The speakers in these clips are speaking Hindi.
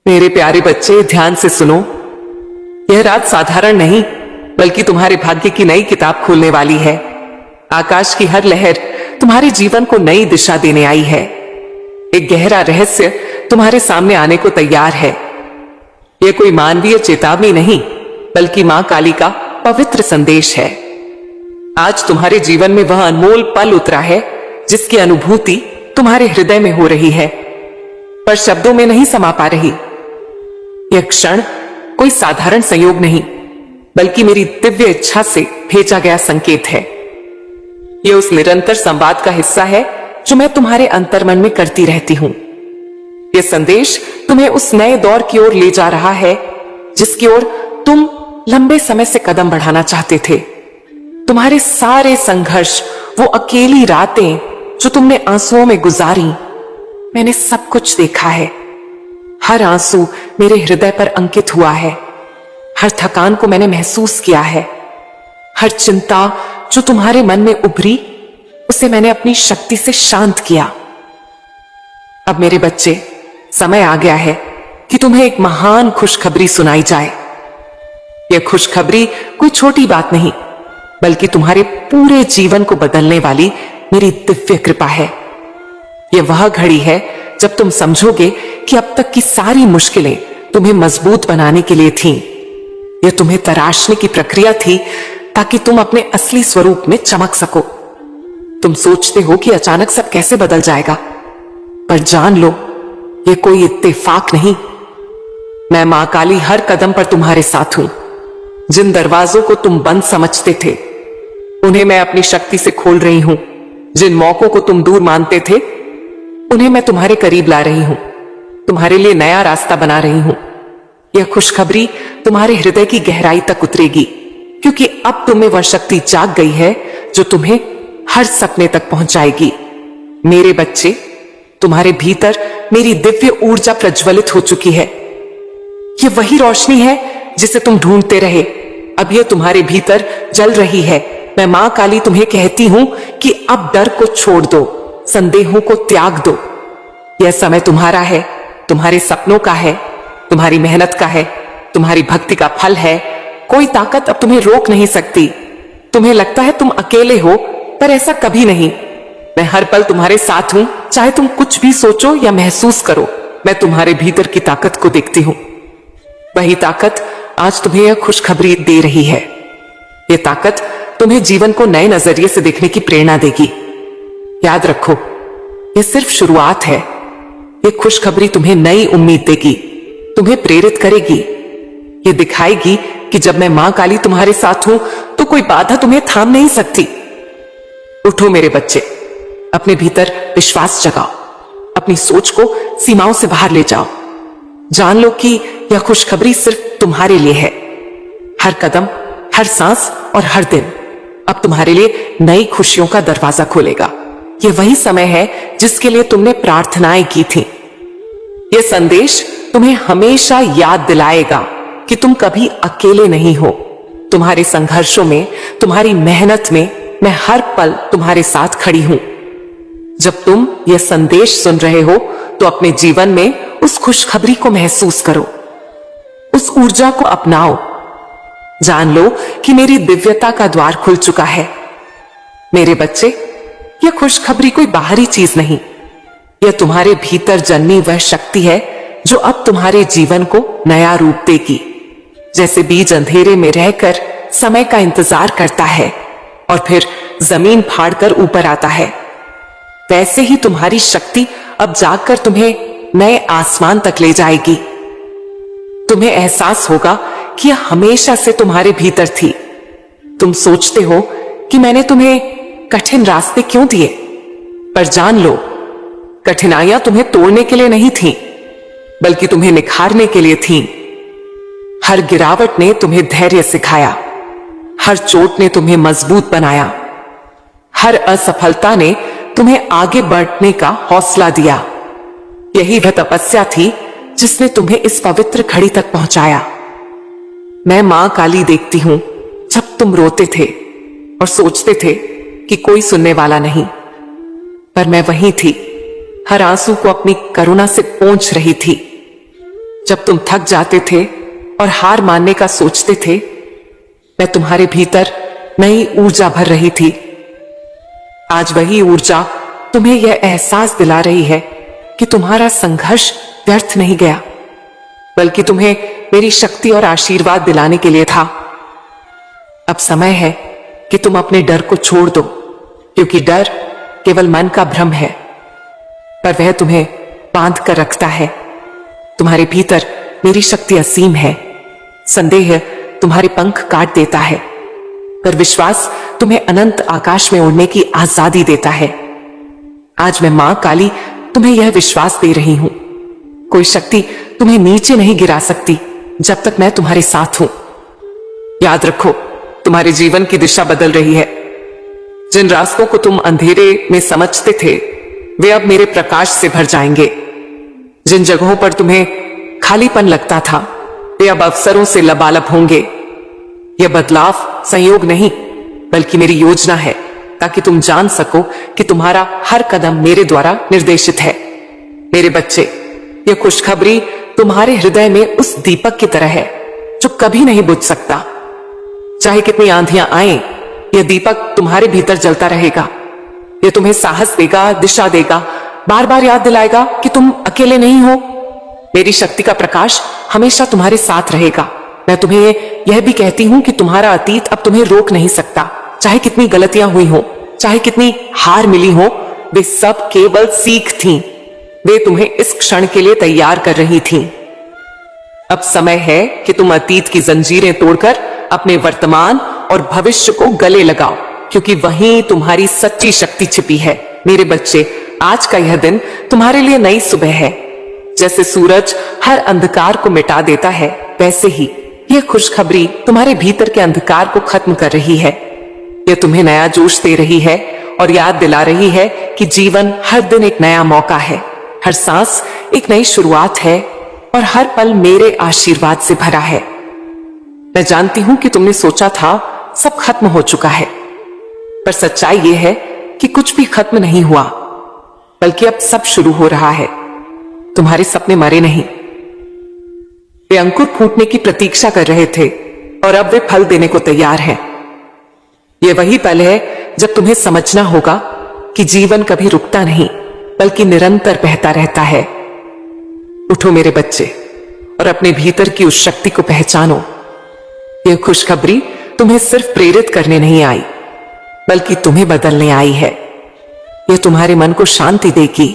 मेरे प्यारे बच्चे, ध्यान से सुनो। यह रात साधारण नहीं, बल्कि तुम्हारे भाग्य की नई किताब खोलने वाली है। आकाश की हर लहर तुम्हारे जीवन को नई दिशा देने आई है। एक गहरा रहस्य तुम्हारे सामने आने को तैयार है। यह कोई मानवीय चेतावनी नहीं, बल्कि मां काली का पवित्र संदेश है। आज तुम्हारे जीवन में वह अनमोल पल उतरा है जिसकी अनुभूति तुम्हारे हृदय में हो रही है, पर शब्दों में नहीं समा पा रही। यह क्षण कोई साधारण संयोग नहीं, बल्कि मेरी दिव्य इच्छा से भेजा गया संकेत है। यह उस निरंतर संवाद का हिस्सा है जो मैं तुम्हारे अंतर्मन में करती रहती हूं। यह संदेश तुम्हें उस नए दौर की ओर ले जा रहा है जिसकी ओर तुम लंबे समय से कदम बढ़ाना चाहते थे। तुम्हारे सारे संघर्ष, वो अकेली रातें जो तुमने आंसुओं में गुजारी, मैंने सब कुछ देखा है। हर आंसू मेरे हृदय पर अंकित हुआ है। हर थकान को मैंने महसूस किया है। हर चिंता जो तुम्हारे मन में उभरी, उसे मैंने अपनी शक्ति से शांत किया। अब मेरे बच्चे, समय आ गया है कि तुम्हें एक महान खुशखबरी सुनाई जाए। यह खुशखबरी कोई छोटी बात नहीं, बल्कि तुम्हारे पूरे जीवन को बदलने वाली मेरी दिव्य कृपा है। यह वह घड़ी है जब तुम समझोगे कि अब तक की सारी मुश्किलें तुम्हें मजबूत बनाने के लिए थीं। यह तुम्हें तराशने की प्रक्रिया थी ताकि तुम अपने असली स्वरूप में चमक सको। तुम सोचते हो कि अचानक सब कैसे बदल जाएगा, पर जान लो, यह कोई इत्तेफाक नहीं। मैं मां काली हर कदम पर तुम्हारे साथ हूं। जिन दरवाजों को तुम बंद समझते थे, उन्हें मैं अपनी शक्ति से खोल रही हूं। जिन मौकों को तुम दूर मानते थे, उन्हें मैं तुम्हारे करीब ला रही हूं। तुम्हारे लिए नया रास्ता बना रही हूं। यह खुशखबरी तुम्हारे हृदय की गहराई तक उतरेगी, क्योंकि अब तुम्हें वह शक्ति जाग गई है जो तुम्हें हर सपने तक पहुंचाएगी। मेरे बच्चे, तुम्हारे भीतर मेरी दिव्य ऊर्जा प्रज्वलित हो चुकी है। यह वही रोशनी है जिसे तुम ढूंढते रहे। अब यह तुम्हारे भीतर जल रही है। मैं मां काली तुम्हें कहती हूं कि अब डर को छोड़ दो, संदेहों को त्याग दो। यह समय तुम्हारा है, तुम्हारे सपनों का है, तुम्हारी मेहनत का है, तुम्हारी भक्ति का फल है। कोई ताकत अब तुम्हें रोक नहीं सकती। तुम्हें लगता है तुम अकेले हो, पर ऐसा कभी नहीं। मैं हर पल तुम्हारे साथ हूं, चाहे तुम कुछ भी सोचो या महसूस करो। मैं तुम्हारे भीतर की ताकत को देखती हूं। वही ताकत आज तुम्हें यह खुशखबरी दे रही है। यह ताकत तुम्हें जीवन को नए नजरिए से देखने की प्रेरणा देगी। याद रखो, यह सिर्फ शुरुआत है। यह खुशखबरी तुम्हें नई उम्मीद देगी, तुम्हें प्रेरित करेगी। यह दिखाएगी कि जब मैं मां काली तुम्हारे साथ हूं, तो कोई बाधा तुम्हें थाम नहीं सकती। उठो मेरे बच्चे, अपने भीतर विश्वास जगाओ। अपनी सोच को सीमाओं से बाहर ले जाओ। जान लो कि यह खुशखबरी सिर्फ तुम्हारे लिए है। हर कदम, हर सांस और हर दिन अब तुम्हारे लिए नई खुशियों का दरवाजा खोलेगा। यह वही समय है जिसके लिए तुमने प्रार्थनाएं की थी। यह संदेश तुम्हें हमेशा याद दिलाएगा कि तुम कभी अकेले नहीं हो। तुम्हारे संघर्षों में, तुम्हारी मेहनत में मैं हर पल तुम्हारे साथ खड़ी हूं। जब तुम यह संदेश सुन रहे हो, तो अपने जीवन में उस खुशखबरी को महसूस करो, उस ऊर्जा को अपनाओ। जान लो कि मेरी दिव्यता का द्वार खुल चुका है। मेरे बच्चे, यह खुशखबरी कोई बाहरी चीज नहीं, यह तुम्हारे भीतर जन्मी वह शक्ति है जो अब तुम्हारे जीवन को नया रूप देगी। जैसे बीज अंधेरे में रहकर समय का इंतजार करता है और फिर जमीन फाड़कर ऊपर आता है, वैसे ही तुम्हारी शक्ति अब जागकर तुम्हें नए आसमान तक ले जाएगी। तुम्हें एहसास होगा कि यह हमेशा से तुम्हारे भीतर थी। तुम सोचते हो कि मैंने तुम्हें कठिन रास्ते क्यों दिए, पर जान लो, कठिनाइयां तुम्हें तोड़ने के लिए नहीं थीं, बल्कि तुम्हें निखारने के लिए थीं। हर गिरावट ने तुम्हें धैर्य सिखाया, हर चोट ने तुम्हें मजबूत बनाया, हर असफलता ने तुम्हें आगे बढ़ने का हौसला दिया। यही वह तपस्या थी जिसने तुम्हें इस पवित्र घड़ी तक पहुंचाया। मैं मां काली देखती हूं जब तुम रोते थे और सोचते थे कि कोई सुनने वाला नहीं, पर मैं वहीं थी, हर आंसू को अपनी करुणा से पोंछ रही थी। जब तुम थक जाते थे और हार मानने का सोचते थे, मैं तुम्हारे भीतर नई ऊर्जा भर रही थी। आज वही ऊर्जा तुम्हें यह एहसास दिला रही है कि तुम्हारा संघर्ष व्यर्थ नहीं गया, बल्कि तुम्हें मेरी शक्ति और आशीर्वाद दिलाने के लिए था। अब समय है कि तुम अपने डर को छोड़ दो, क्योंकि डर केवल मन का भ्रम है, पर वह तुम्हें बांध कर रखता है। तुम्हारे भीतर मेरी शक्ति असीम है। संदेह तुम्हारे पंख काट देता है, पर विश्वास तुम्हें अनंत आकाश में उड़ने की आजादी देता है। आज मैं मां काली तुम्हें यह विश्वास दे रही हूं, कोई शक्ति तुम्हें नीचे नहीं गिरा सकती जब तक मैं तुम्हारे साथ हूं। याद रखो, तुम्हारे जीवन की दिशा बदल रही है। जिन रास्तों को तुम अंधेरे में समझते थे, वे अब मेरे प्रकाश से भर जाएंगे। जिन जगहों पर तुम्हें खालीपन लगता था, वे अब अवसरों से लबालब होंगे। यह बदलाव संयोग नहीं, बल्कि मेरी योजना है, ताकि तुम जान सको कि तुम्हारा हर कदम मेरे द्वारा निर्देशित है। मेरे बच्चे, यह खुशखबरी तुम्हारे हृदय में उस दीपक की तरह है जो कभी नहीं बुझ सकता। चाहे कितनी आंधियां आए, यह दीपक तुम्हारे भीतर जलता रहेगा। यह तुम्हें साहस देगा, दिशा देगा, बार बार याद दिलाएगा कि तुम अकेले नहीं हो। मेरी शक्ति का प्रकाश हमेशा तुम्हारे साथ रहेगा। मैं तुम्हें यह भी कहती हूं कि तुम्हारा अतीत अब तुम्हें रोक नहीं सकता। चाहे कितनी गलतियां हुई हो, चाहे कितनी हार मिली हो, वे सब केवल सीख थी। वे तुम्हें इस क्षण के लिए तैयार कर रही थीं। अब समय है कि तुम अतीत की जंजीरें तोड़कर अपने वर्तमान और भविष्य को गले लगाओ, क्योंकि वहीं तुम्हारी सच्ची शक्ति छिपी है। मेरे बच्चे, आज का यह दिन तुम्हारे लिए नई सुबह है। जैसे सूरज हर अंधकार को मिटा देता है, वैसे ही यह खुशखबरी तुम्हारे भीतर के अंधकार को खत्म कर रही है। यह तुम्हें नया जोश दे रही है और याद दिला रही है कि जीवन हर दिन एक नया मौका है, हर सांस एक नई शुरुआत है और हर पल मेरे आशीर्वाद से भरा है। मैं जानती हूं कि तुमने सोचा था सब खत्म हो चुका है, पर सच्चाई यह है कि कुछ भी खत्म नहीं हुआ, बल्कि अब सब शुरू हो रहा है। तुम्हारे सपने मरे नहीं, वे अंकुर फूटने की प्रतीक्षा कर रहे थे और अब वे फल देने को तैयार हैं। यह वही पल है जब तुम्हें समझना होगा कि जीवन कभी रुकता नहीं, बल्कि निरंतर बहता रहता है। उठो मेरे बच्चे और अपने भीतर की उस शक्ति को पहचानो। यह खुशखबरी तुम्हें सिर्फ प्रेरित करने नहीं आई, बल्कि तुम्हें बदलने आई है। यह तुम्हारे मन को शांति देगी,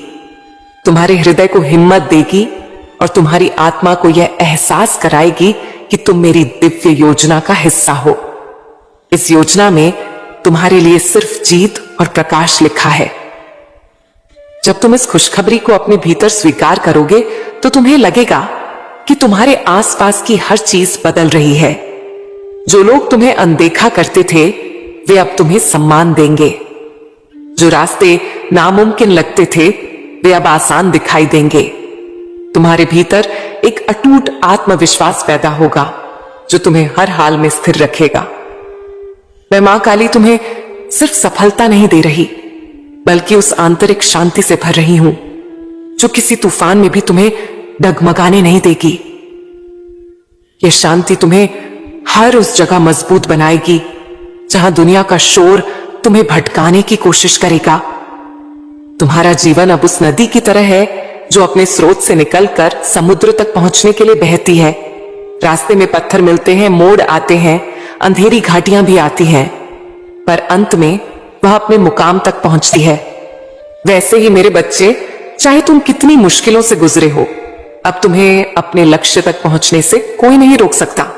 तुम्हारे हृदय को हिम्मत देगी और तुम्हारी आत्मा को यह एहसास कराएगी कि तुम मेरी दिव्य योजना का हिस्सा हो। इस योजना में तुम्हारे लिए सिर्फ जीत और प्रकाश लिखा है। जब तुम इस खुशखबरी को अपने भीतर स्वीकार करोगे, तो तुम्हें लगेगा कि तुम्हारे आसपास की हर चीज बदल रही है। जो लोग तुम्हें अनदेखा करते थे, वे अब तुम्हें सम्मान देंगे। जो रास्ते नामुमकिन लगते थे, वे अब आसान दिखाई देंगे। तुम्हारे भीतर एक अटूट आत्मविश्वास पैदा होगा, जो तुम्हें हर हाल में स्थिर रखेगा। मैं मां काली तुम्हें सिर्फ सफलता नहीं दे रही, बल्कि उस आंतरिक शांति से भर रही हूं, जो किसी तूफान में भी तुम्हें डगमगाने नहीं देगी। यह शांति तुम्हें हर उस जगह मजबूत बनाएगी जहां दुनिया का शोर तुम्हें भटकाने की कोशिश करेगा। तुम्हारा जीवन अब उस नदी की तरह है जो अपने स्रोत से निकलकर समुद्र तक पहुंचने के लिए बहती है। रास्ते में पत्थर मिलते हैं, मोड़ आते हैं, अंधेरी घाटियां भी आती हैं, पर अंत में वह अपने मुकाम तक पहुंचती है। वैसे ही मेरे बच्चे, चाहे तुम कितनी मुश्किलों से गुजरे हो, अब तुम्हें अपने लक्ष्य तक पहुंचने से कोई नहीं रोक सकता।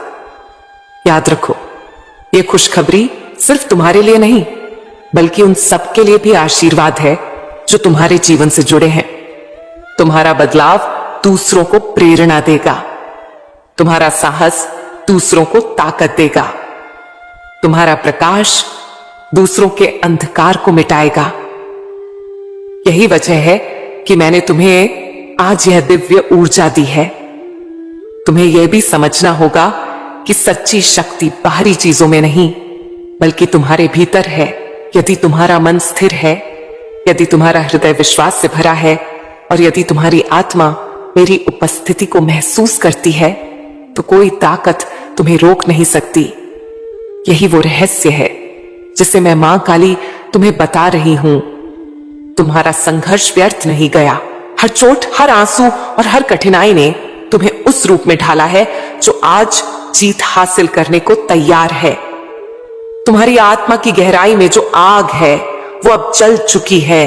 याद रखो, यह खुशखबरी सिर्फ तुम्हारे लिए नहीं, बल्कि उन सबके लिए भी आशीर्वाद है जो तुम्हारे जीवन से जुड़े हैं। तुम्हारा बदलाव दूसरों को प्रेरणा देगा, तुम्हारा साहस दूसरों को ताकत देगा, तुम्हारा प्रकाश दूसरों के अंधकार को मिटाएगा। यही वजह है कि मैंने तुम्हें आज यह दिव्य ऊर्जा दी है। तुम्हें यह भी समझना होगा कि सच्ची शक्ति बाहरी चीजों में नहीं, बल्कि तुम्हारे भीतर है। यदि तुम्हारा मन स्थिर है, यदि तुम्हारा हृदय विश्वास से भरा है और यदि तुम्हारी आत्मा मेरी उपस्थिति को महसूस करती है तो कोई ताकत तुम्हें रोक नहीं सकती। यही वो रहस्य है जिसे मैं मां काली तुम्हें बता रही हूं। तुम्हारा संघर्ष व्यर्थ नहीं गया। हर चोट, हर आंसू और हर कठिनाई ने तुम्हें उस रूप में ढाला है जो आज जीत हासिल करने को तैयार है। तुम्हारी आत्मा की गहराई में जो आग है वो अब जल चुकी है।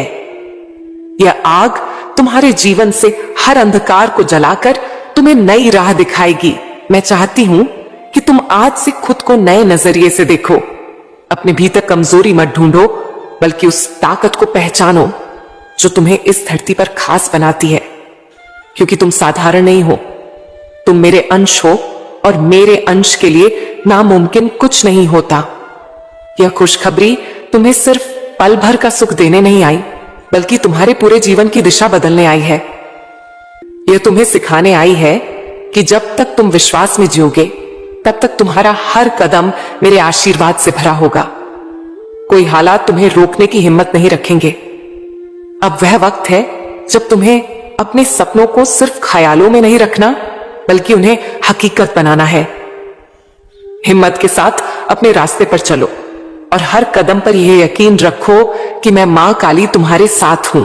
यह आग तुम्हारे जीवन से हर अंधकार को जलाकर तुम्हें नई राह दिखाएगी। मैं चाहती हूं कि तुम आज से खुद को नए नजरिए से देखो। अपने भीतर कमजोरी मत ढूंढो, बल्कि उस ताकत को पहचानो जो तुम्हें इस धरती पर खास बनाती है। क्योंकि तुम साधारण नहीं हो, तुम मेरे अंश हो और मेरे अंश के लिए नामुमकिन कुछ नहीं होता। यह खुशखबरी तुम्हें सिर्फ पल भर का सुख देने नहीं आई, बल्कि तुम्हारे पूरे जीवन की दिशा बदलने आई है। यह तुम्हें सिखाने आई है कि जब तक तुम विश्वास में जियोगे तब तक तुम्हारा हर कदम मेरे आशीर्वाद से भरा होगा। कोई हालात तुम्हें रोकने की हिम्मत नहीं रखेंगे। अब वह वक्त है जब तुम्हें अपने सपनों को सिर्फ ख्यालों में नहीं रखना, बल्कि उन्हें हकीकत बनाना है। हिम्मत के साथ अपने रास्ते पर चलो और हर कदम पर यह यकीन रखो कि मैं मां काली तुम्हारे साथ हूं।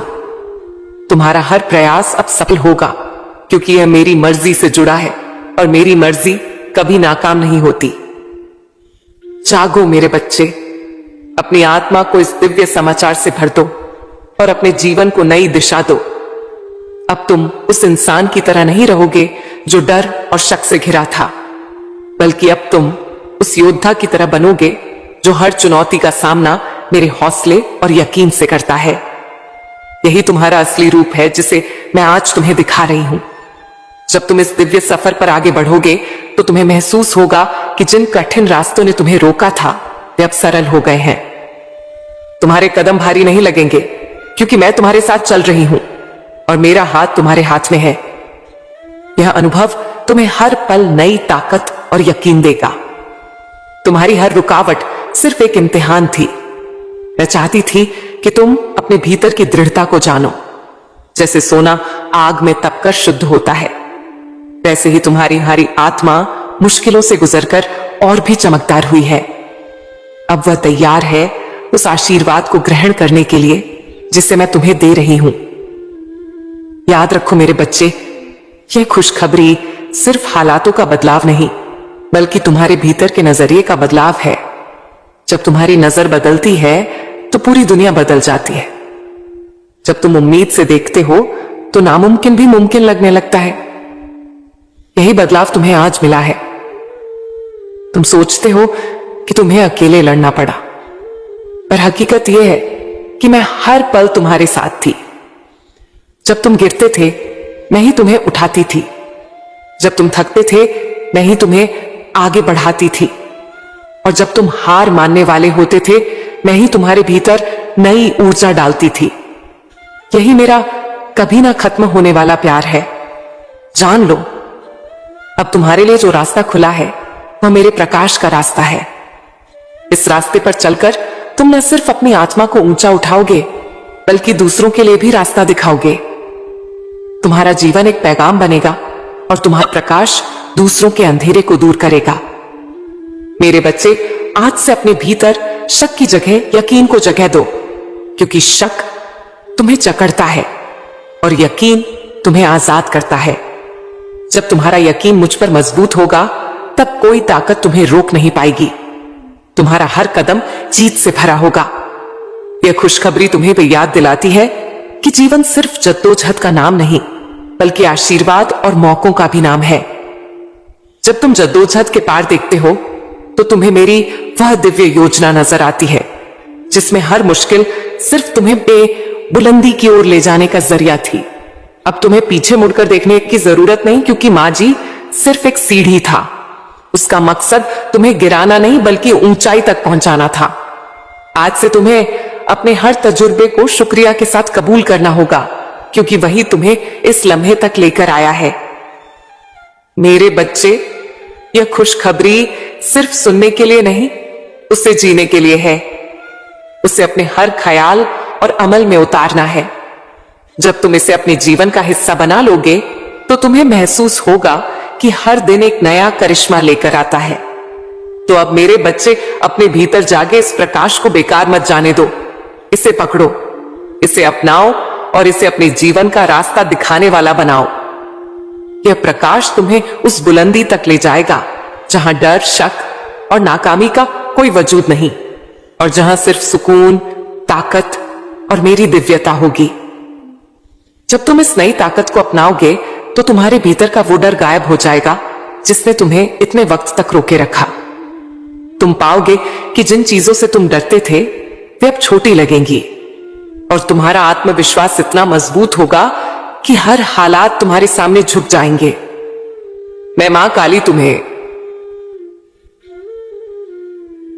तुम्हारा हर प्रयास अब सफल होगा, क्योंकि यह मेरी मर्जी से जुड़ा है और मेरी मर्जी कभी नाकाम नहीं होती। जागो मेरे बच्चे, अपनी आत्मा को इस दिव्य समाचार से भर दो और अपने जीवन को नई दिशा दो। अब तुम उस इंसान की तरह नहीं रहोगे जो डर और शक से घिरा था, बल्कि अब तुम उस योद्धा की तरह बनोगे जो हर चुनौती का सामना मेरे हौसले और यकीन से करता है। यही तुम्हारा असली रूप है जिसे मैं आज तुम्हें दिखा रही हूं। जब तुम इस दिव्य सफर पर आगे बढ़ोगे तो तुम्हें महसूस होगा कि जिन कठिन रास्तों ने तुम्हें रोका था वे अब सरल हो गए हैं। तुम्हारे कदम भारी नहीं लगेंगे, क्योंकि मैं तुम्हारे साथ चल रही हूं और मेरा हाथ तुम्हारे हाथ में है। यह अनुभव तुम्हें हर पल नई ताकत और यकीन देगा। तुम्हारी हर रुकावट सिर्फ एक इम्तिहान थी। मैं चाहती थी कि तुम अपने भीतर की दृढ़ता को जानो। जैसे सोना आग में तपकर शुद्ध होता है, वैसे ही तुम्हारी हरी आत्मा मुश्किलों से गुजरकर और भी चमकदार हुई है। अब वह तैयार है उस आशीर्वाद को ग्रहण करने के लिए जिसे मैं तुम्हें दे रही हूं। याद रखो मेरे बच्चे, यह खुशखबरी सिर्फ हालातों का बदलाव नहीं, बल्कि तुम्हारे भीतर के नजरिए का बदलाव है। जब तुम्हारी नजर बदलती है तो पूरी दुनिया बदल जाती है। जब तुम उम्मीद से देखते हो तो नामुमकिन भी मुमकिन लगने लगता है। यही बदलाव तुम्हें आज मिला है। तुम सोचते हो कि तुम्हें अकेले लड़ना पड़ा, पर हकीकत यह है कि मैं हर पल तुम्हारे साथ थी। जब तुम गिरते थे मैं ही तुम्हें उठाती थी, जब तुम थकते थे मैं ही तुम्हें आगे बढ़ाती थी, और जब तुम हार मानने वाले होते थे मैं ही तुम्हारे भीतर नई ऊर्जा डालती थी। यही मेरा कभी ना खत्म होने वाला प्यार है। जान लो, अब तुम्हारे लिए जो रास्ता खुला है वह मेरे प्रकाश का रास्ता है। इस रास्ते पर चलकर तुम न सिर्फ अपनी आत्मा को ऊंचा उठाओगे, बल्कि दूसरों के लिए भी रास्ता दिखाओगे। तुम्हारा जीवन एक पैगाम बनेगा और तुम्हारा प्रकाश दूसरों के अंधेरे को दूर करेगा। मेरे बच्चे, आज से अपने भीतर शक की जगह यकीन को जगह दो, क्योंकि शक तुम्हें जकड़ता है और यकीन तुम्हें आजाद करता है। जब तुम्हारा यकीन मुझ पर मजबूत होगा तब कोई ताकत तुम्हें रोक नहीं पाएगी। तुम्हारा हर कदम जीत से भरा होगा। यह खुशखबरी तुम्हें भी याद दिलाती है कि जीवन सिर्फ जद्दोजहद का नाम नहीं, बल्कि आशीर्वाद और मौकों का भी नाम है। जब तुम जद्दोजहद के पार देखते हो तो तुम्हें मेरी वह दिव्य योजना नजर आती है जिसमें हर मुश्किल सिर्फ तुम्हें बुलंदी की ओर ले जाने का जरिया थी। अब तुम्हें पीछे मुड़कर देखने की जरूरत नहीं, क्योंकि मां जी सिर्फ एक सीढ़ी था। उसका मकसद तुम्हें गिराना नहीं, बल्कि ऊंचाई तक पहुंचाना था। आज से तुम्हें अपने हर तजुर्बे को शुक्रिया के साथ कबूल करना होगा, क्योंकि वही तुम्हें इस लम्हे तक लेकर आया है। मेरे बच्चे, यह खुशखबरी सिर्फ सुनने के लिए नहीं, उसे जीने के लिए है। उसे अपने हर ख्याल और अमल में उतारना है। जब तुम इसे अपने जीवन का हिस्सा बना लोगे तो तुम्हें महसूस होगा कि हर दिन एक नया करिश्मा लेकर आता है। तो अब मेरे बच्चे, अपने भीतर जागे इस प्रकाश को बेकार मत जाने दो। इसे पकड़ो, इसे अपनाओ और इसे अपने जीवन का रास्ता दिखाने वाला बनाओ। यह प्रकाश तुम्हें उस बुलंदी तक ले जाएगा जहां डर, शक और नाकामी का कोई वजूद नहीं, और जहां सिर्फ सुकून, ताकत और मेरी दिव्यता होगी। जब तुम इस नई ताकत को अपनाओगे तो तुम्हारे भीतर का वो डर गायब हो जाएगा जिसने तुम्हें इतने वक्त तक रोके रखा। तुम पाओगे कि जिन चीजों से तुम डरते थे वे अब छोटी लगेंगी, और तुम्हारा आत्मविश्वास इतना मजबूत होगा कि हर हालात तुम्हारे सामने झुक जाएंगे। मैं मां काली तुम्हें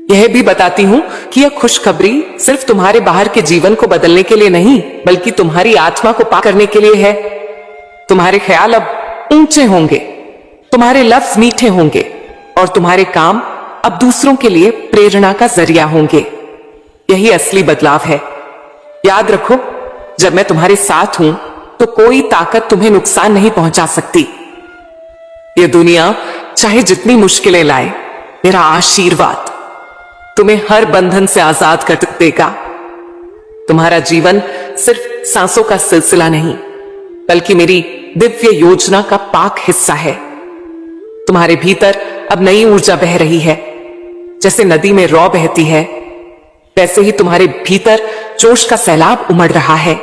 यह भी बताती हूं कि यह खुशखबरी सिर्फ तुम्हारे बाहर के जीवन को बदलने के लिए नहीं, बल्कि तुम्हारी आत्मा को पाक करने के लिए है। तुम्हारे ख्याल अब ऊंचे होंगे, तुम्हारे लफ्ज मीठे होंगे, और तुम्हारे काम अब दूसरों के लिए प्रेरणा का जरिया होंगे। यही असली बदलाव है। याद रखो, जब मैं तुम्हारे साथ हूं तो कोई ताकत तुम्हें नुकसान नहीं पहुंचा सकती। यह दुनिया चाहे जितनी मुश्किलें लाए, मेरा आशीर्वाद तुम्हें हर बंधन से आजाद कर देगा। तुम्हारा जीवन सिर्फ सांसों का सिलसिला नहीं, बल्कि मेरी दिव्य योजना का पाक हिस्सा है। तुम्हारे भीतर अब नई ऊर्जा बह रही है। जैसे नदी में रौ बहती है, वैसे ही तुम्हारे भीतर जोश का सैलाब उमड़ रहा है।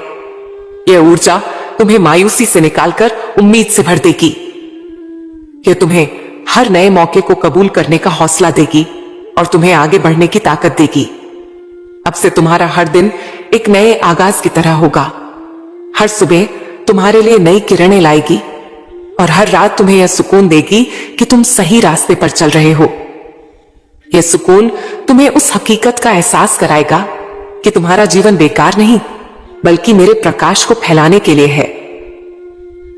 यह ऊर्जा तुम्हें मायूसी से निकालकर उम्मीद से भर देगी। यह तुम्हें हर नए मौके को कबूल करने का हौसला देगी और तुम्हें आगे बढ़ने की ताकत देगी। अब से तुम्हारा हर दिन एक नए आगाज की तरह होगा। हर सुबह तुम्हारे लिए नई किरणें लाएगी, और हर रात तुम्हें यह सुकून देगी कि तुम सही रास्ते पर चल रहे हो। यह सुकून तुम्हें उस हकीकत का एहसास कराएगा कि तुम्हारा जीवन बेकार नहीं, बल्कि मेरे प्रकाश को फैलाने के लिए है।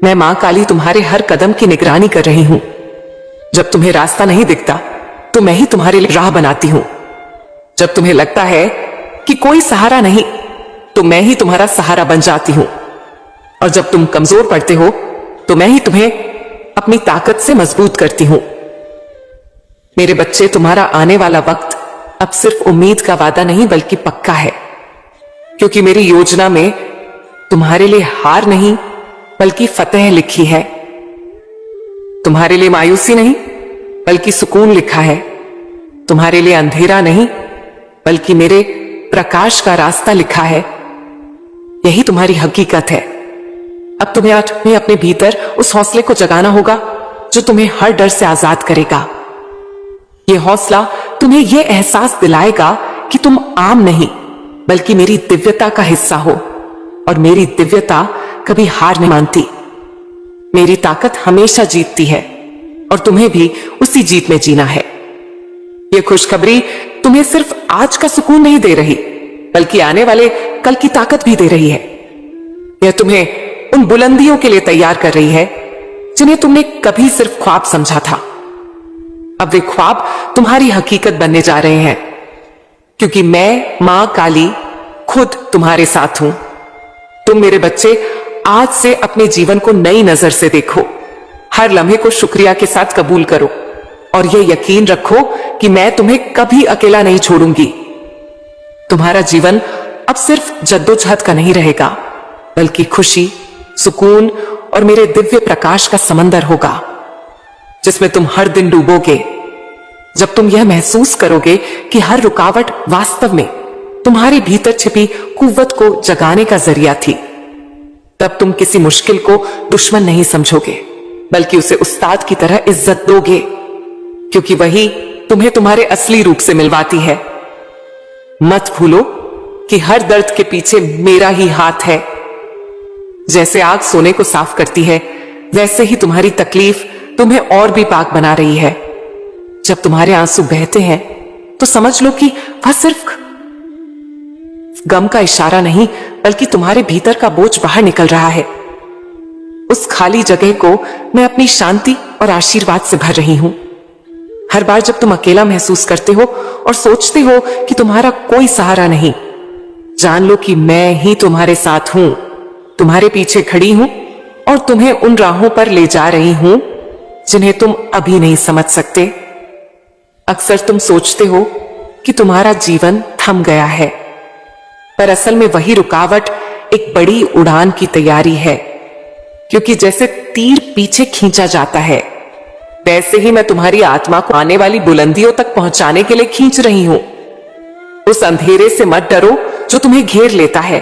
मैं मां काली तुम्हारे हर कदम की निगरानी कर रही हूं। जब तुम्हें रास्ता नहीं दिखता तो मैं ही तुम्हारे लिए राह बनाती हूं। जब तुम्हें लगता है कि कोई सहारा नहीं, तो मैं ही तुम्हारा सहारा बन जाती हूं। और जब तुम कमजोर पड़ते हो तो मैं ही तुम्हें अपनी ताकत से मजबूत करती हूं। मेरे बच्चे, तुम्हारा आने वाला वक्त अब सिर्फ उम्मीद का वादा नहीं, बल्कि पक्का है, क्योंकि मेरी योजना में तुम्हारे लिए हार नहीं, बल्कि फतेह लिखी है। तुम्हारे लिए मायूसी नहीं, बल्कि सुकून लिखा है। तुम्हारे लिए अंधेरा नहीं, बल्कि मेरे प्रकाश का रास्ता लिखा है। यही तुम्हारी हकीकत है। अब तुम्हें अपने भीतर उस हौसले को जगाना होगा जो तुम्हें हर डर से आजाद करेगा। यह हौसला तुम्हें यह एहसास दिलाएगा कि तुम आम नहीं, बल्कि मेरी दिव्यता का हिस्सा हो, और मेरी दिव्यता कभी हार नहीं मानती। मेरी ताकत हमेशा जीतती है, और तुम्हें भी उसी जीत में जीना है। यह खुशखबरी तुम्हें सिर्फ आज का सुकून नहीं दे रही, बल्कि आने वाले कल की ताकत भी दे रही है। यह तुम्हें उन बुलंदियों के लिए तैयार कर रही है जिन्हें तुमने कभी सिर्फ ख्वाब समझा था। अब वे ख्वाब तुम्हारी हकीकत बनने जा रहे हैं, क्योंकि मैं मां काली खुद तुम्हारे साथ हूं। तुम मेरे बच्चे आज से अपने जीवन को नई नजर से देखो। हर लम्हे को शुक्रिया के साथ कबूल करो, और यह यकीन रखो कि मैं तुम्हें कभी अकेला नहीं छोड़ूंगी। तुम्हारा जीवन अब सिर्फ जद्दोजहद का नहीं रहेगा, बल्कि खुशी, सुकून और मेरे दिव्य प्रकाश का समंदर होगा, जिसमें तुम हर दिन डूबोगे। जब तुम यह महसूस करोगे कि हर रुकावट वास्तव में तुम्हारे भीतर छिपी कुव्वत को जगाने का जरिया थी, तब तुम किसी मुश्किल को दुश्मन नहीं समझोगे, बल्कि उसे उस्ताद की तरह इज्जत दोगे, क्योंकि वही तुम्हें तुम्हारे असली रूप से मिलवाती है। मत भूलो कि हर दर्द के पीछे मेरा ही हाथ है। जैसे आग सोने को साफ करती है, वैसे ही तुम्हारी तकलीफ तुम्हें और भी पाक बना रही है। जब तुम्हारे आंसू बहते हैं तो समझ लो कि वह सिर्फ गम का इशारा नहीं, बल्कि तुम्हारे भीतर का बोझ बाहर निकल रहा है। उस खाली जगह को मैं अपनी शांति और आशीर्वाद से भर रही हूं। हर बार जब तुम अकेला महसूस करते हो और सोचते हो कि तुम्हारा कोई सहारा नहीं, जान लो कि मैं ही तुम्हारे साथ हूं, तुम्हारे पीछे खड़ी हूं और तुम्हें उन राहों पर ले जा रही हूं जिन्हें तुम अभी नहीं समझ सकते। अक्सर तुम सोचते हो कि तुम्हारा जीवन थम गया है, पर असल में वही रुकावट एक बड़ी उड़ान की तैयारी है। क्योंकि जैसे तीर पीछे खींचा जाता है, वैसे ही मैं तुम्हारी आत्मा को आने वाली बुलंदियों तक पहुंचाने के लिए खींच रही हूं। उस अंधेरे से मत डरो जो तुम्हें घेर लेता है,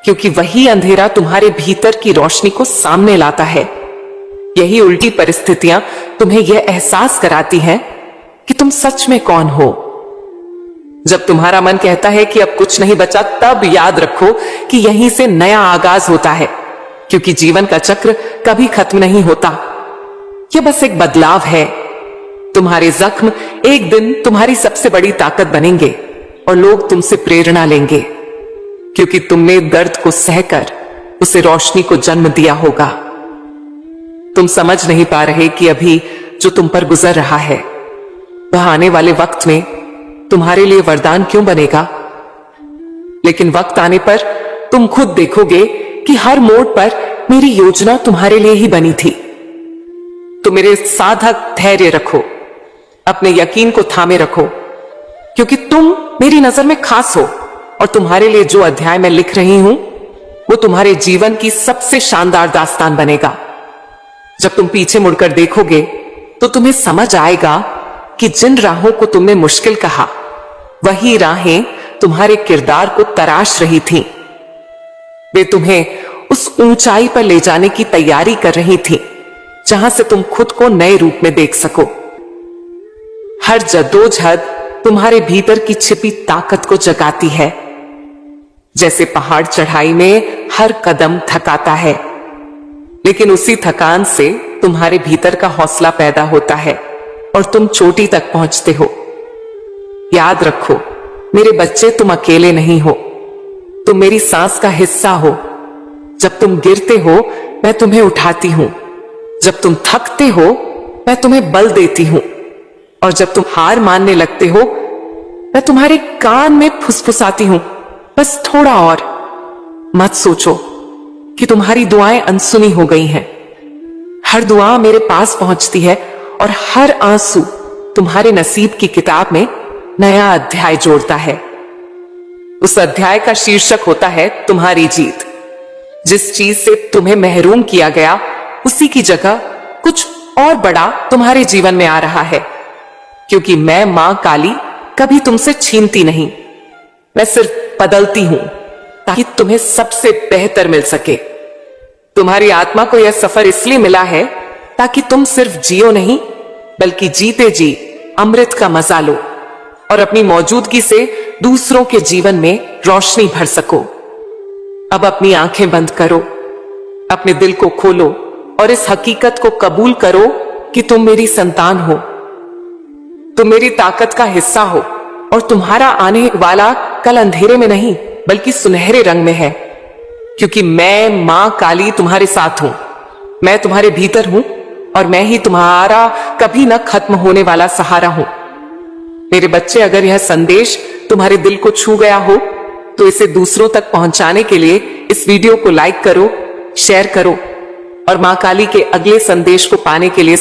क्योंकि वही अंधेरा तुम्हारे भीतर की रोशनी को सामने लाता है। यही उल्टी परिस्थितियां तुम्हें यह एहसास कराती हैं कि तुम सच में कौन हो। जब तुम्हारा मन कहता है कि अब कुछ नहीं बचा, तब याद रखो कि यहीं से नया आगाज होता है, क्योंकि जीवन का चक्र कभी खत्म नहीं होता। यह बस एक बदलाव है। तुम्हारे जख्म एक दिन तुम्हारी सबसे बड़ी ताकत बनेंगे और लोग तुमसे प्रेरणा लेंगे, क्योंकि तुमने दर्द को सहकर उसे रोशनी को जन्म दिया होगा। तुम समझ नहीं पा रहे कि अभी जो तुम पर गुजर रहा है वह आने वाले वक्त में तुम्हारे लिए वरदान क्यों बनेगा। लेकिन वक्त आने पर तुम खुद देखोगे कि हर मोड़ पर मेरी योजना तुम्हारे लिए ही बनी थी। तो मेरे साधक धैर्य रखो, अपने यकीन को थामे रखो, क्योंकि तुम मेरी नजर में खास हो और तुम्हारे लिए जो अध्याय मैं लिख रही हूं वो तुम्हारे जीवन की सबसे शानदार दास्तान बनेगा। जब तुम पीछे मुड़कर देखोगे तो तुम्हें समझ आएगा कि जिन राहों को तुमने मुश्किल कहा, वही राहें तुम्हारे किरदार को तराश रही थीं। वे तुम्हें उस ऊंचाई पर ले जाने की तैयारी कर रही थीं, जहां से तुम खुद को नए रूप में देख सको। हर जद्दोजहद तुम्हारे भीतर की छिपी ताकत को जगाती है। जैसे पहाड़ चढ़ाई में हर कदम थकाता है, लेकिन उसी थकान से तुम्हारे भीतर का हौसला पैदा होता है और तुम चोटी तक पहुंचते हो। याद रखो मेरे बच्चे, तुम अकेले नहीं हो, तुम मेरी सांस का हिस्सा हो। जब तुम गिरते हो मैं तुम्हें उठाती हूं, जब तुम थकते हो मैं तुम्हें बल देती हूं, और जब तुम हार मानने लगते हो मैं तुम्हारे कान में फुसफुसाती हूं, बस थोड़ा और। मत सोचो कि तुम्हारी दुआएं अनसुनी हो गई हैं। हर दुआ मेरे पास पहुंचती है और हर आंसू तुम्हारे नसीब की किताब में नया अध्याय जोड़ता है। उस अध्याय का शीर्षक होता है तुम्हारी जीत। जिस चीज से तुम्हें महरूम किया गया, उसी की जगह कुछ और बड़ा तुम्हारे जीवन में आ रहा है। क्योंकि मैं मां काली कभी तुमसे छीनती नहीं, मैं सिर्फ बदलती हूं ताकि तुम्हें सबसे बेहतर मिल सके। तुम्हारी आत्मा को यह सफर इसलिए मिला है ताकि तुम सिर्फ जियो नहीं, बल्कि जीते जी अमृत का मजा लो और अपनी मौजूदगी से दूसरों के जीवन में रोशनी भर सको। अब अपनी आंखें बंद करो, अपने दिल को खोलो और इस हकीकत को कबूल करो कि तुम मेरी संतान हो, तुम मेरी ताकत का हिस्सा हो और तुम्हारा आने वाला कल अंधेरे में नहीं बल्कि सुनहरे रंग में है। क्योंकि मैं मां काली तुम्हारे साथ हूं, मैं तुम्हारे भीतर हूं और मैं ही तुम्हारा कभी न खत्म होने वाला सहारा हूं। मेरे बच्चे, अगर यह संदेश तुम्हारे दिल को छू गया हो तो इसे दूसरों तक पहुंचाने के लिए इस वीडियो को लाइक करो, शेयर करो और मां काली के अगले संदेश को पाने के लिए